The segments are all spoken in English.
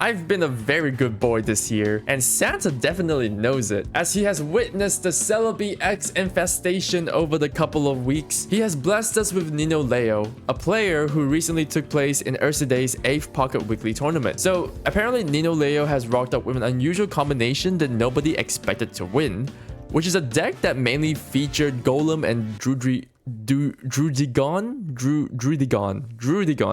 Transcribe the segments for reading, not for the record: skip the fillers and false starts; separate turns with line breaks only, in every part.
I've been a very good boy this year, and Santa definitely knows it, as he has witnessed the CelebiEX infestation over the couple of weeks. He has blessed us with NinoLeo, a player who recently took place in Ursiiday's 8th Pocket Weekly tournament. So apparently NinoLeo has rocked up with an unusual combination that nobody expected to win, which is a deck that mainly featured Golem and Druddigon,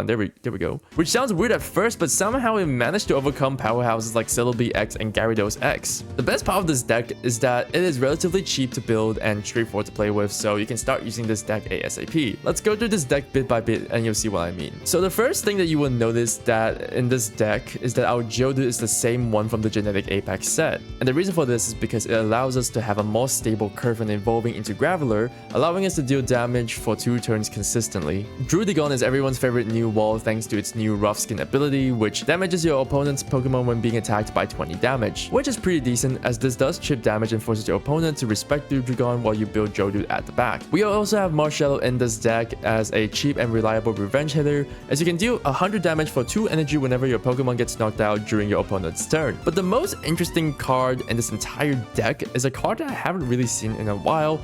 there we go. Which sounds weird at first, but somehow it managed to overcome powerhouses like CelebiEX and GyaradosEX. The best part of this deck is that it is relatively cheap to build and straightforward to play with, so you can start using this deck ASAP. Let's go through this deck bit by bit and you'll see what I mean. So the first thing that you will notice that in this deck is that our Geodude is the same one from the Genetic Apex set. And the reason for this is because it allows us to have a more stable curve when evolving into Graveler, allowing us to deal damage for 2 turns consistently. Druddigon is everyone's favorite new wall thanks to its new Rough Skin ability, which damages your opponent's Pokemon when being attacked by 20 damage, which is pretty decent as this does chip damage and forces your opponent to respect Druddigon while you build Geodude at the back. We also have Marshadow in this deck as a cheap and reliable revenge hitter, as you can deal 100 damage for 2 energy whenever your Pokemon gets knocked out during your opponent's turn. But the most interesting card in this entire deck is a card that I haven't really seen in a while,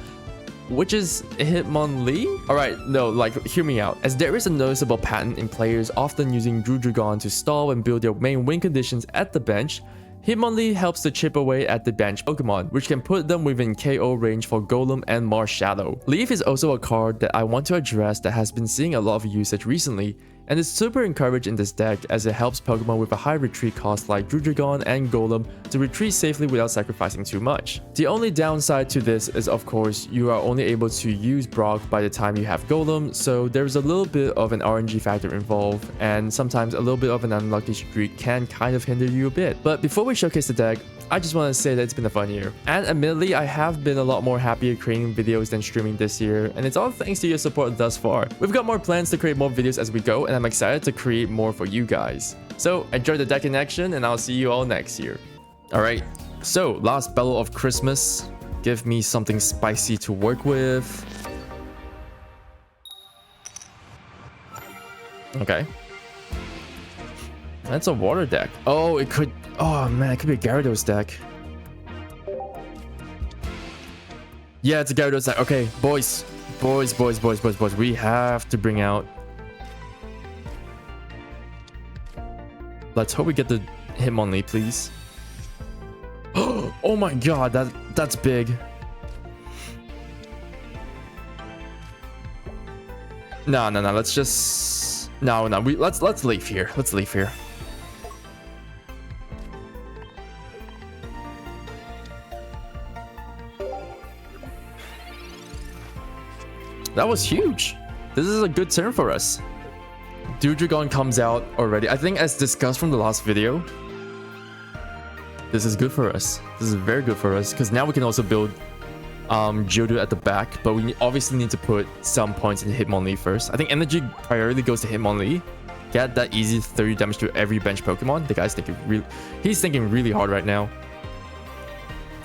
which is Hitmonlee? Alright, no, like, hear me out. As there is a noticeable pattern in players often using Druddigon to stall and build their main win conditions at the bench, Hitmonlee helps to chip away at the bench Pokemon, which can put them within KO range for Golem and Marshadow. Leaf is also a card that I want to address that has been seeing a lot of usage recently, and is super encouraged in this deck as it helps Pokemon with a high retreat cost like Druddigon and Golem to retreat safely without sacrificing too much. The only downside to this is, of course, you are only able to use Brock by the time you have Golem, so there's a little bit of an RNG factor involved, and sometimes a little bit of an unlucky streak can kind of hinder you a bit. But before we showcase the deck, I just want to say that it's been a fun year. And admittedly, I have been a lot more happier creating videos than streaming this year, and it's all thanks to your support thus far. We've got more plans to create more videos as we go, and I'm excited to create more for you guys. So enjoy the deck in action, and I'll see you all next year. Alright, so last battle of Christmas. Give me something spicy to work with. Okay. That's a water deck. Oh, it could... Oh man, it could be a Gyarados deck. Yeah, it's a Gyarados deck. Okay, boys. Boys. We have to bring out... Let's hope we get the Hitmonlee, please. Oh my god, that's big. No. Let's just... No. Let's leave here. Let's leave here. That was huge. This is a good turn for us. Druddigon comes out already. I think as discussed from the last video, this is good for us. This is very good for us because now we can also build Geodude at the back, but we obviously need to put some points in Hitmonlee first. I think energy priority goes to Hitmonlee. Get that easy 30 damage to every bench Pokemon. The guy's thinking really hard right now.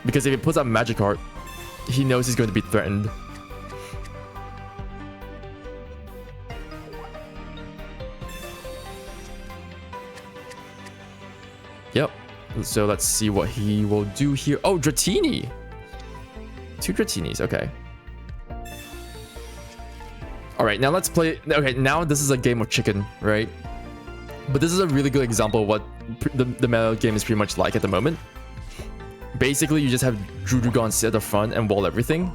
Because if he puts out Magikarp, he knows he's going to be threatened. Yep. So let's see what he will do here. Oh, Dratini. 2 Dratinis. Okay. All right. Now let's play. Okay. Now this is a game of chicken, right? But this is a really good example of what the meta game is pretty much like at the moment. Basically, you just have Druddigon sit at the front and wall everything.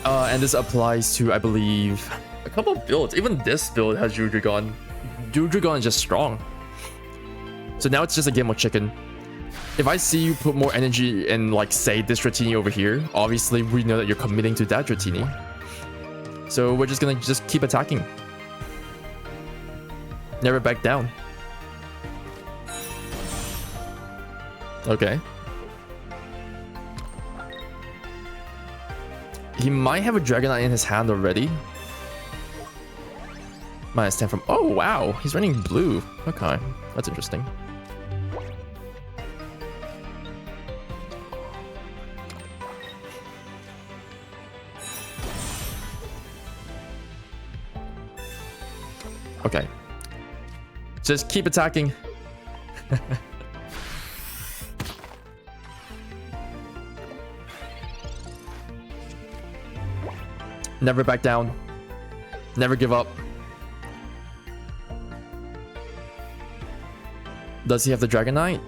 And this applies to, I believe, a couple of builds. Even this build has Druddigon. Druddigon is just strong. So now it's just a game of chicken. If I see you put more energy in, like, say, this Dratini over here, obviously we know that you're committing to that Dratini. So we're just gonna keep attacking. Never back down. Okay. He might have a Dragonite in his hand already. -10 from... Oh, wow. He's running blue. Okay. That's interesting. Okay. Just keep attacking. Never back down. Never give up. Does he have the Dragonite?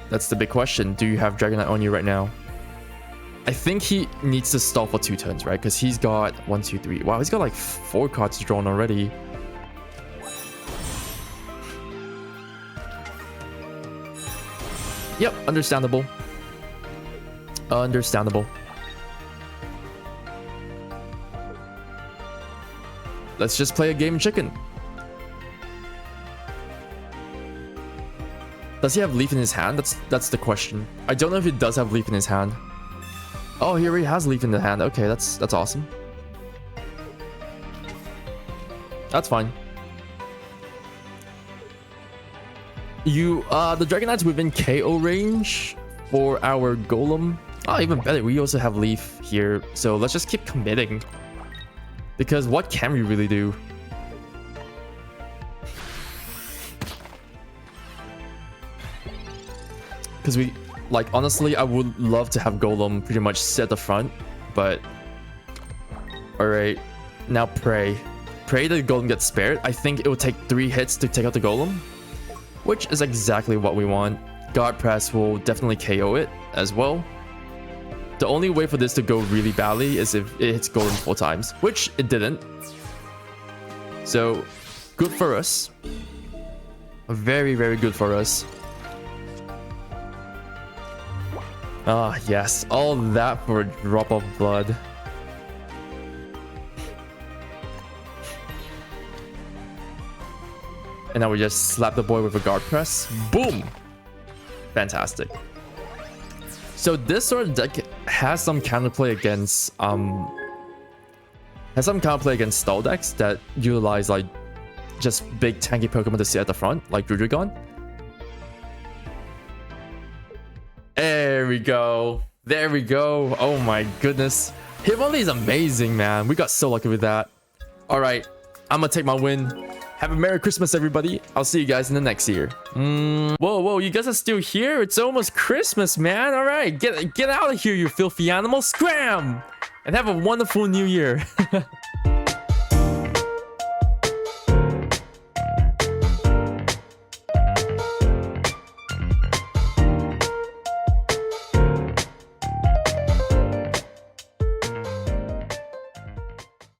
That's the big question. Do you have Dragonite on you right now? I think he needs to stall for 2 turns, right? Because he's got 1, 2, 3. Wow, he's got like 4 cards drawn already. Yep, understandable. Understandable. Let's just play a game chicken. Does he have Leaf in his hand? That's the question. I don't know if he does have Leaf in his hand. Oh, he already has Leaf in the hand. Okay, that's awesome. That's fine. The Dragonite's within KO range for our Golem. Oh, even better. We also have Leaf here, so let's just keep committing. Because what can we really do? Because we, like, honestly, I would love to have Golem pretty much sit at the front, but... Alright, now pray. Pray that the Golem gets spared. I think it will take 3 hits to take out the Golem, which is exactly what we want. Guard Press will definitely KO it as well. The only way for this to go really badly is if it hits Golem 4 times, which it didn't. So, good for us. Very, very good for us. Ah, yes. All that for a drop of blood. And now we just slap the boy with a guard press. Boom! Fantastic. So this sort of deck has some counterplay against stall decks that utilize like just big tanky Pokemon to sit at the front, like Druddigon. There we go. There we go. Oh my goodness. Hitmonlee is amazing, man. We got so lucky with that. All right, I'm gonna take my win. Have a Merry Christmas, everybody. I'll see you guys in the next year. Whoa, you guys are still here? It's almost Christmas, man. All right, get out of here, you filthy animal. Scram! And have a wonderful new year.